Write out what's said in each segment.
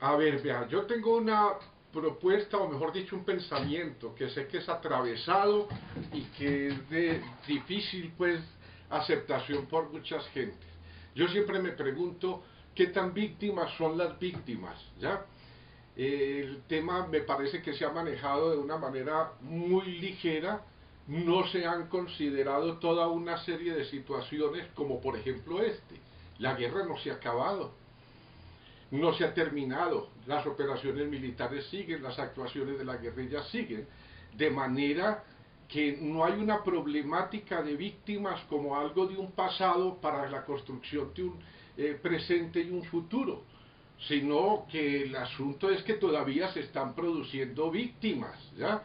A ver, vea, yo tengo una propuesta, o mejor dicho, un pensamiento que sé que es atravesado y que es de difícil, pues, aceptación por muchas gentes. Yo siempre me pregunto qué tan víctimas son las víctimas, ¿ya? El tema me parece que se ha manejado de una manera muy ligera, no se han considerado toda una serie de situaciones como por ejemplo la guerra no se ha acabado, no se ha terminado, las operaciones militares siguen, las actuaciones de la guerrilla siguen, de manera que no hay una problemática de víctimas como algo de un pasado para la construcción de un presente y un futuro, sino que el asunto es que todavía se están produciendo víctimas, ¿ya?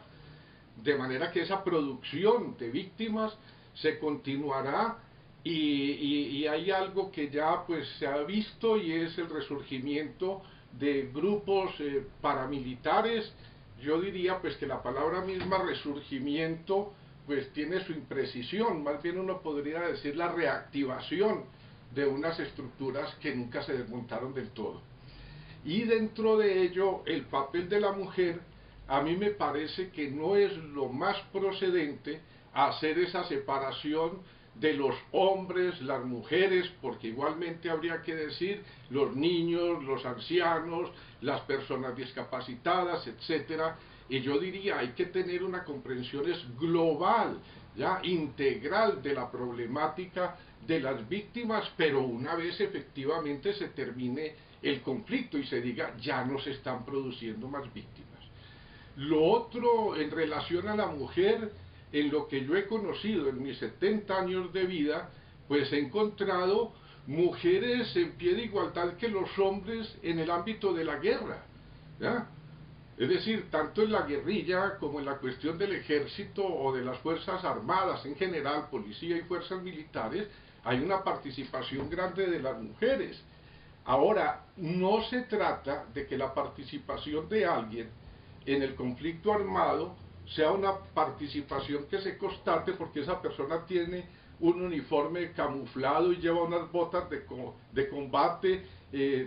De manera que esa producción de víctimas se continuará y hay algo que ya pues se ha visto y es el resurgimiento de grupos paramilitares. Yo diría pues que la palabra misma resurgimiento pues tiene su imprecisión, más bien uno podría decir la reactivación de unas estructuras que nunca se desmontaron del todo. Y dentro de ello el papel de la mujer a mí me parece que no es lo más procedente hacer esa separación de los hombres, las mujeres, porque igualmente habría que decir los niños, los ancianos, las personas discapacitadas, etcétera. Y yo diría, hay que tener una comprensión global, ya integral de la problemática de las víctimas, pero una vez efectivamente se termine el conflicto y se diga, ya no se están produciendo más víctimas. Lo otro en relación a la mujer, en lo que yo he conocido en mis 70 años de vida, pues he encontrado mujeres en pie de igualdad que los hombres en el ámbito de la guerra, ¿ya? Es decir, tanto en la guerrilla como en la cuestión del ejército o de las fuerzas armadas en general, policía y fuerzas militares, hay una participación grande de las mujeres. Ahora, no se trata de que la participación de alguien en el conflicto armado sea una participación que se constate porque esa persona tiene un uniforme camuflado y lleva unas botas de combate,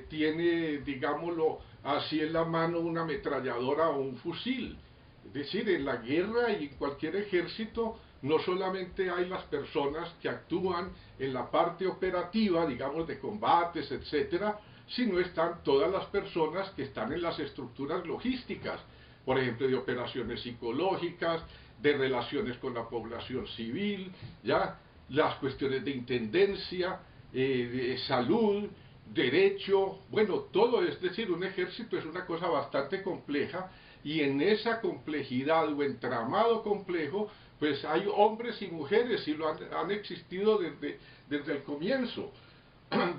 tiene, digámoslo así, en la mano una ametralladora o un fusil. Es decir, en la guerra y en cualquier ejército no solamente hay las personas que actúan en la parte operativa, digamos, de combates, etcétera, sino están todas las personas que están en las estructuras logísticas, por ejemplo, de operaciones psicológicas, de relaciones con la población civil, ya las cuestiones de intendencia, de salud, derecho, bueno, todo, es decir, un ejército es una cosa bastante compleja y en esa complejidad o entramado complejo, pues hay hombres y mujeres y lo han existido desde el comienzo.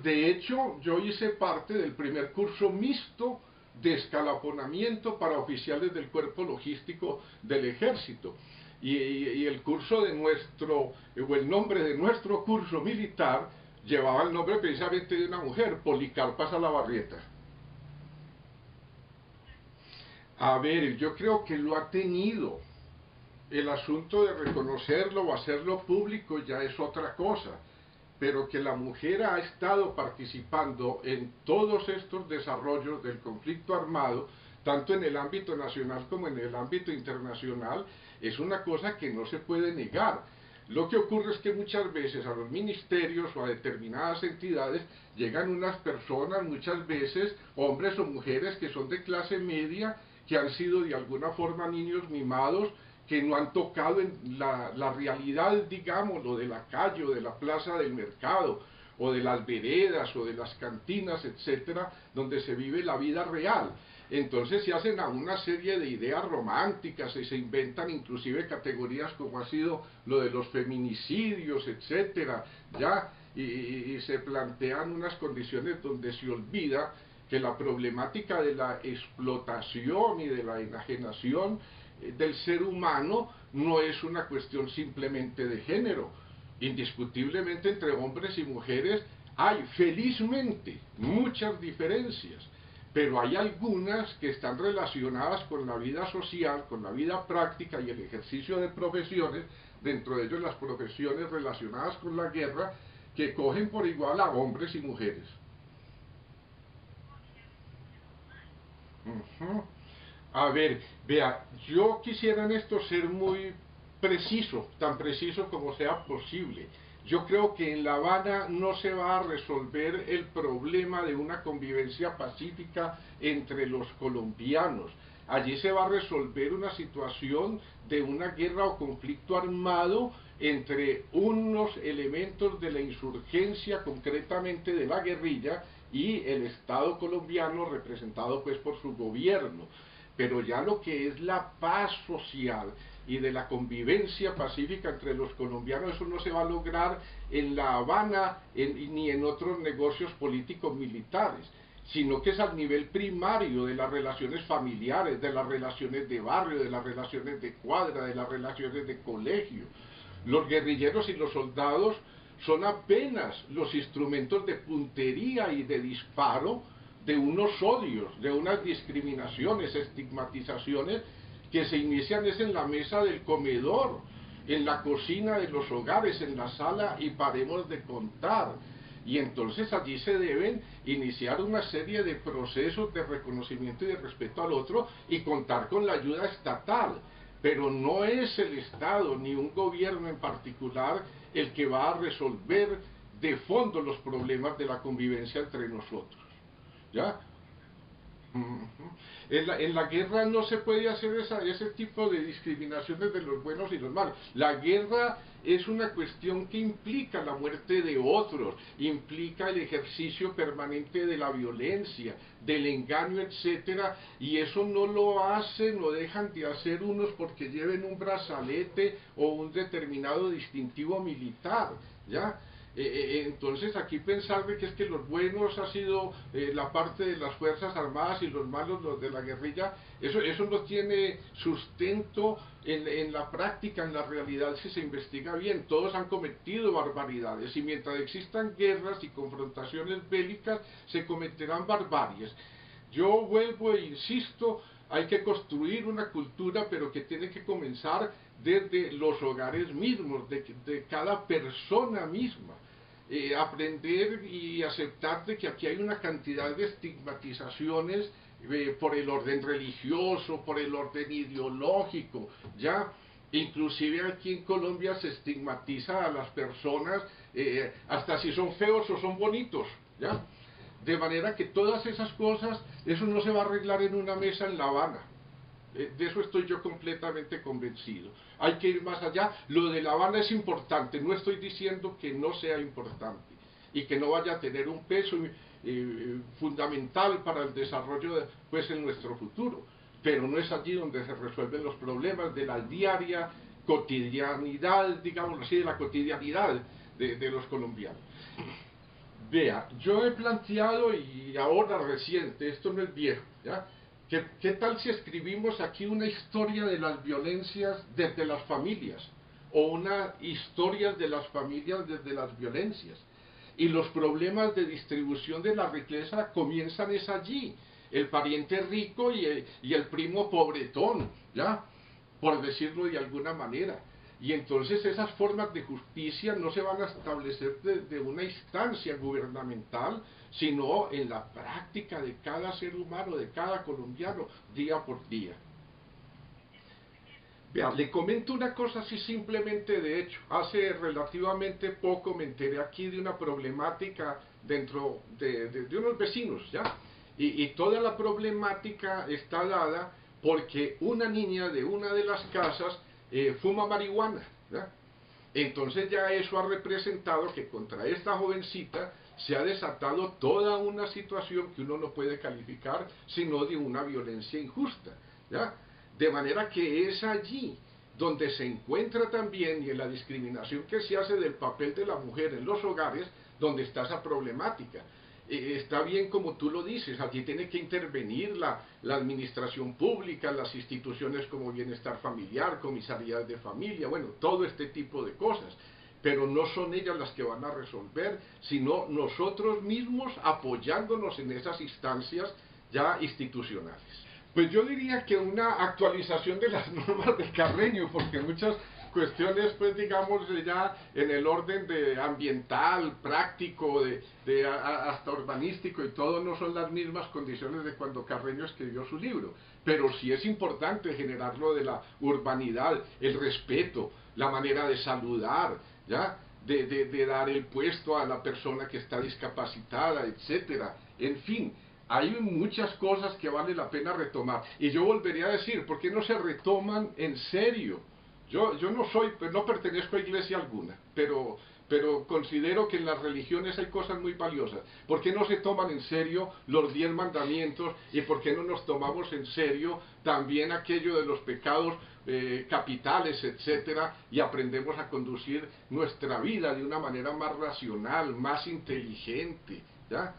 De hecho, yo hice parte del primer curso mixto de escalafonamiento para oficiales del cuerpo logístico del ejército. Y el curso de nuestro, o el nombre de nuestro curso militar, llevaba el nombre precisamente de una mujer, Policarpa Salabarrieta. A ver, yo creo que lo ha tenido. El asunto de reconocerlo o hacerlo público ya es otra cosa, pero que la mujer ha estado participando en todos estos desarrollos del conflicto armado, tanto en el ámbito nacional como en el ámbito internacional, es una cosa que no se puede negar. Lo que ocurre es que muchas veces a los ministerios o a determinadas entidades llegan unas personas, muchas veces hombres o mujeres que son de clase media, que han sido de alguna forma niños mimados, que no han tocado en la realidad, digamos, o de la calle, o de la plaza del mercado, o de las veredas, o de las cantinas, etcétera, donde se vive la vida real. Entonces se hacen a una serie de ideas románticas y se inventan inclusive categorías como ha sido lo de los feminicidios, etcétera, ya, y se plantean unas condiciones donde se olvida que la problemática de la explotación y de la enajenación del ser humano no es una cuestión simplemente de género. Indiscutiblemente entre hombres y mujeres hay felizmente muchas diferencias, pero hay algunas que están relacionadas con la vida social, con la vida práctica y el ejercicio de profesiones, dentro de ellos las profesiones relacionadas con la guerra, que cogen por igual a hombres y mujeres. Ujú. A ver, vea, yo quisiera en esto ser muy preciso, tan preciso como sea posible. Yo creo que en La Habana no se va a resolver el problema de una convivencia pacífica entre los colombianos. Allí se va a resolver una situación de una guerra o conflicto armado entre unos elementos de la insurgencia, concretamente de la guerrilla, y el Estado colombiano representado pues por su gobierno. Pero ya lo que es la paz social y de la convivencia pacífica entre los colombianos, eso no se va a lograr en La Habana ni en otros negocios políticos militares, sino que es al nivel primario de las relaciones familiares, de las relaciones de barrio, de las relaciones de cuadra, de las relaciones de colegio. Los guerrilleros y los soldados son apenas los instrumentos de puntería y de disparo de unos odios, de unas discriminaciones, estigmatizaciones que se inician es en la mesa del comedor, en la cocina de los hogares, en la sala, y paremos de contar. Y entonces allí se deben iniciar una serie de procesos de reconocimiento y de respeto al otro y contar con la ayuda estatal. Pero no es el Estado ni un gobierno en particular el que va a resolver de fondo los problemas de la convivencia entre nosotros. ¿Ya? En la guerra no se puede hacer ese tipo de discriminaciones de los buenos y los malos. La guerra es una cuestión que implica la muerte de otros, implica el ejercicio permanente de la violencia, del engaño, etcétera, y eso no lo hacen o dejan de hacer unos porque lleven un brazalete o un determinado distintivo militar, ¿ya? Entonces aquí pensar de que es que los buenos ha sido la parte de las Fuerzas Armadas y los malos los de la guerrilla, eso no tiene sustento en la práctica, en la realidad si se investiga bien. Todos han cometido barbaridades y mientras existan guerras y confrontaciones bélicas se cometerán barbaries. Yo vuelvo e insisto, hay que construir una cultura, pero que tiene que comenzar desde los hogares mismos, de cada persona misma. Aprender y aceptar de que aquí hay una cantidad de estigmatizaciones por el orden religioso, por el orden ideológico, ya. Inclusive aquí en Colombia se estigmatiza a las personas hasta si son feos o son bonitos, ¿ya? De manera que todas esas cosas, eso no se va a arreglar en una mesa en La Habana. De eso estoy yo completamente convencido. Hay que ir más allá. Lo de La Habana es importante, no estoy diciendo que no sea importante y que no vaya a tener un peso fundamental para el desarrollo pues en nuestro futuro, pero no es allí donde se resuelven los problemas de la diaria cotidianidad, digámoslo así, de la cotidianidad de los colombianos. Vea, yo he planteado, y ahora reciente, esto no es viejo, ¿ya? ¿Qué tal si escribimos aquí una historia de las violencias desde las familias? O una historia de las familias desde las violencias. Y los problemas de distribución de la riqueza comienzan es allí. El pariente rico y el primo pobretón, ¿ya? Por decirlo de alguna manera. Y entonces esas formas de justicia no se van a establecer desde una instancia gubernamental, sino en la práctica de cada ser humano, de cada colombiano, día por día. Vean, le comento una cosa así simplemente de hecho. Hace relativamente poco me enteré aquí de una problemática dentro de unos vecinos, ¿ya? Y toda la problemática está dada porque una niña de una de las casas fuma marihuana, ¿ya? Entonces ya eso ha representado que contra esta jovencita se ha desatado toda una situación que uno no puede calificar sino de una violencia injusta, ¿ya? De manera que es allí donde se encuentra también, y en la discriminación que se hace del papel de la mujer en los hogares, donde está esa problemática. Está bien como tú lo dices, allí tiene que intervenir la administración pública, las instituciones como bienestar familiar, comisarías de familia, bueno, todo este tipo de cosas. Pero no son ellas las que van a resolver, sino nosotros mismos apoyándonos en esas instancias ya institucionales. Pues yo diría que una actualización de las normas del Carreño, porque muchas cuestiones, pues digamos, ya en el orden de ambiental, práctico, hasta urbanístico y todo, no son las mismas condiciones de cuando Carreño escribió su libro. Pero sí es importante generar lo de la urbanidad, el respeto, la manera de saludar, ¿ya? De dar el puesto a la persona que está discapacitada, etcétera. En fin, hay muchas cosas que vale la pena retomar. Y yo volvería a decir, ¿por qué no se retoman en serio? Yo no soy, no pertenezco a iglesia alguna, pero considero que en las religiones hay cosas muy valiosas. ¿Por qué no se toman en serio los 10 mandamientos y por qué no nos tomamos en serio también aquello de los pecados capitales, etcétera, y aprendemos a conducir nuestra vida de una manera más racional, más inteligente, ¿ya?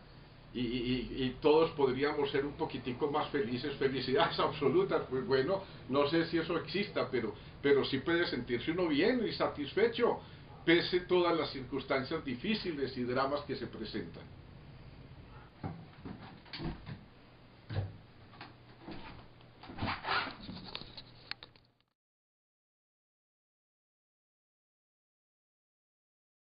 Y todos podríamos ser un poquitico más felices, felicidades absolutas, pues bueno, no sé si eso exista, pero sí puede sentirse uno bien y satisfecho, pese todas las circunstancias difíciles y dramas que se presentan.